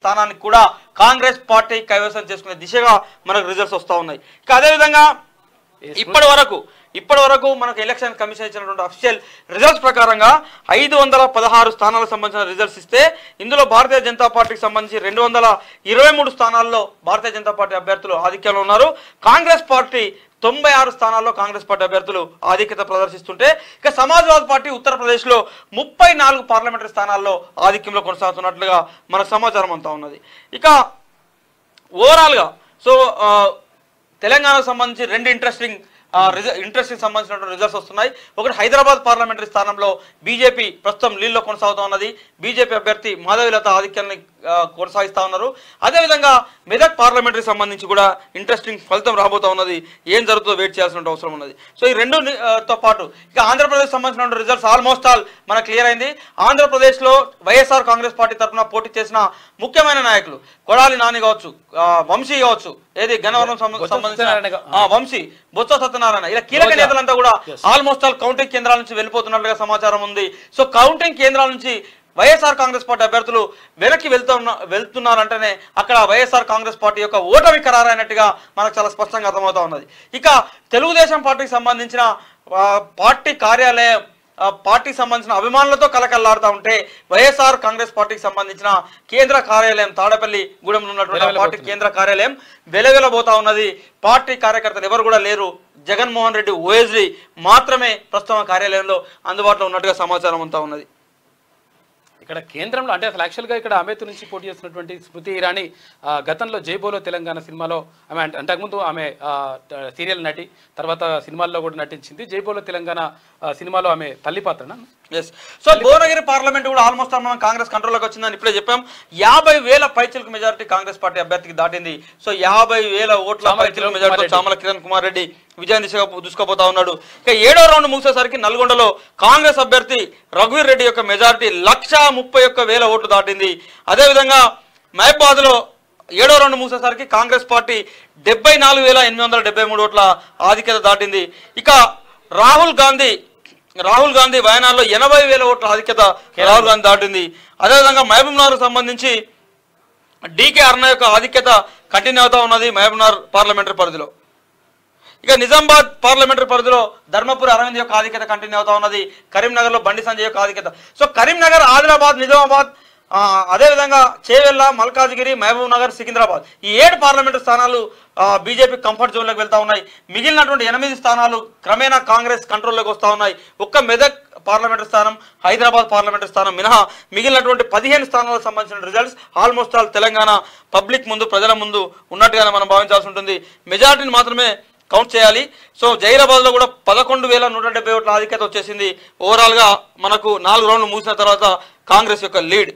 స్థానానికి కూడా కాంగ్రెస్ పార్టీ కైవసం చేసుకునే దిశగా మనకు రిజల్ట్స్ వస్తూ ఉన్నాయి. ఇక అదేవిధంగా ఇప్పటి వరకు మనకు ఎలక్షన్ కమిషన్ ఇచ్చినటువంటి అఫీషియల్ రిజల్ట్స్ ప్రకారంగా 516 స్థానాలకు సంబంధించిన రిజల్ట్స్ ఇస్తే ఇందులో భారతీయ జనతా పార్టీకి సంబంధించి 223 స్థానాల్లో భారతీయ జనతా పార్టీ అభ్యర్థులు ఆధిక్యంలో ఉన్నారు. కాంగ్రెస్ పార్టీ 96 స్థానాల్లో కాంగ్రెస్ పార్టీ అభ్యర్థులు ఆధిక్యత ప్రదర్శిస్తుంటే ఇక సమాజ్వాదీ పార్టీ ఉత్తరప్రదేశ్లో 34 పార్లమెంటరీ స్థానాల్లో ఆధిక్యంలో కొనసాగుతున్నట్లుగా మనకు సమాచారం అంతా ఉన్నది. ఇక ఓవరాల్గా తెలంగాణకు సంబంధించి రెండు ఇంట్రెస్టింగ్ సంబంధించినటువంటి రిజల్ట్స్ వస్తున్నాయి. ఒకటి హైదరాబాద్ పార్లమెంటరీ స్థానంలో బీజేపీ ప్రస్తుతం లీడ్లో కొనసాగుతూ ఉన్నది. బీజేపీ అభ్యర్థి మాధవీలత ఆధిక్యాన్ని కొనసాగిస్తూ ఉన్నారు. అదేవిధంగా మెదక్ పార్లమెంటరీ సంబంధించి కూడా ఇంట్రెస్టింగ్ ఫలితం రాబోతూ ఉన్నది. ఏం జరుగుతుందో వెయిట్ చేయాల్సిన అవసరం ఉన్నది. సో ఈ రెండుతో పాటు ఇక ఆంధ్రప్రదేశ్ సంబంధించిన రిజల్ట్స్ ఆల్మోస్ట్ ఆల్ మనకు క్లియర్ అయింది. ఆంధ్రప్రదేశ్లో వైఎస్ఆర్ కాంగ్రెస్ పార్టీ తరఫున పోటీ చేసిన ముఖ్యమైన నాయకులు కొడాలి నాని కావచ్చు, వంశీ కావచ్చు, ఏది గన్నవరం సంబంధించిన వంశీ, బొత్స సత్యనారాయణ, ఇలా కీలక నేతలంతా కూడా ఆల్మోస్ట్ ఆల్ కౌంటింగ్ కేంద్రాల నుంచి వెళ్ళిపోతున్నట్లుగా సమాచారం ఉంది. సో కౌంటింగ్ కేంద్రాల నుంచి వైఎస్ఆర్ కాంగ్రెస్ పార్టీ అభ్యర్థులు వెనక్కి వెళ్తున్నారంటేనే అక్కడ వైఎస్ఆర్ కాంగ్రెస్ పార్టీ యొక్క ఓటమి ఖరారైనట్టుగా మనకు చాలా స్పష్టంగా అర్థమవుతా ఉన్నది. ఇక తెలుగుదేశం పార్టీకి సంబంధించిన పార్టీకి సంబంధించిన అభిమానులతో కలకల్లాడుతూ ఉంటే వైఎస్ఆర్ కాంగ్రెస్ పార్టీకి సంబంధించిన కేంద్ర కార్యాలయం తాడేపల్లి గూడెంలో ఉన్నటువంటి పార్టీ కేంద్ర కార్యాలయం వెలవెలబోతా ఉన్నది. పార్టీ కార్యకర్తలు ఎవరు కూడా లేరు. జగన్మోహన్ రెడ్డి ఓఎస్డీ మాత్రమే ప్రస్తుతం కార్యాలయంలో అందుబాటులో ఉన్నట్టుగా సమాచారం అంతా ఉన్నది. ఇక్కడ కేంద్రంలో అంటే అసలు యాక్చువల్గా ఇక్కడ అమేతు నుంచి పోటీ చేస్తున్నటువంటి స్మృతి ఇరానీ గతంలో జైబోలో తెలంగాణ సినిమాలో ఆమె అంతకుముందు ఆమె సీరియల్ నటి, తర్వాత సినిమాల్లో కూడా నటించింది. జైబోలో తెలంగాణ సినిమాలో ఆమె తల్లి పాత్రనా? ఎస్. సో భువనగిరి పార్లమెంట్ కూడా ఆల్మోస్ట్ మనం కాంగ్రెస్ కంట్రోల్లోకి వచ్చిందని ఇప్పుడే చెప్పాం. 50,000 పైచిలకు మెజారిటీ కాంగ్రెస్ పార్టీ అభ్యర్థికి దాటింది. సో 50,000 ఓట్ల పైచిలకు మెజారిటీ చామల కిరణ్ కుమార్ రెడ్డి విజయం దిశగా దూసుకుపోతా ఉన్నాడు. ఇక 7వ రౌండ్ ముగిసేసరికి నల్గొండలో కాంగ్రెస్ అభ్యర్థి రఘువీర్ రెడ్డి యొక్క మెజారిటీ 131,000 ఓట్లు దాటింది. అదేవిధంగా మహబాద్లో 7వ రౌండ్ ముగిసేసరికి కాంగ్రెస్ పార్టీ 74,873 ఓట్ల ఆధిక్యత దాటింది. ఇక రాహుల్ గాంధీ వయనాడులో 80,000 ఓట్ల ఆధిక్యత రాహుల్ గాంధీ దాటింది. అదేవిధంగా మహబూబ్నగర్కు సంబంధించి డీకే అరుణ యొక్క ఆధిక్యత కంటిన్యూ అవుతా ఉన్నది మహబూబ్నగర్ పార్లమెంటరీ పరిధిలో. ఇక నిజామాబాద్ పార్లమెంటరీ పరిధిలో ధర్మపురి అరవింద్ యొక్క ఆధిక్యత కంటిన్యూ అవుతా ఉన్నది. కరీంనగర్లో బండి సంజయ్ యొక్క ఆధిక్యత. సో కరీంనగర్, ఆదిలాబాద్, నిజామాబాద్, అదేవిధంగా చేవెళ్ళ, మల్కాజ్గిరి, మహబూబ్ నగర్, సికింద్రాబాద్ ఈ 7 పార్లమెంటు స్థానాలు బీజేపీ కంఫర్ట్ జోన్లోకి వెళ్తా ఉన్నాయి. మిగిలినటువంటి 8 స్థానాలు క్రమేణా కాంగ్రెస్ కంట్రోల్లోకి వస్తూ ఉన్నాయి. ఒక్క మెదక్ పార్లమెంటరీ స్థానం, హైదరాబాద్ పార్లమెంటరీ స్థానం మినహా మిగిలినటువంటి 15 స్థానాలకు సంబంధించిన results almost all Telangana public ముందు, ప్రజల ముందు ఉన్నట్టుగానే మనం భావించాల్సి ఉంటుంది. మెజారిటీని మాత్రమే కౌంట్ చేయాలి. సో జైరాబాద్లో కూడా 11,170 ఓట్ల ఆధిక్యత వచ్చేసింది. ఓవరాల్గా మనకు 4 రౌండ్లు ముగిసిన తర్వాత కాంగ్రెస్ యొక్క లీడ్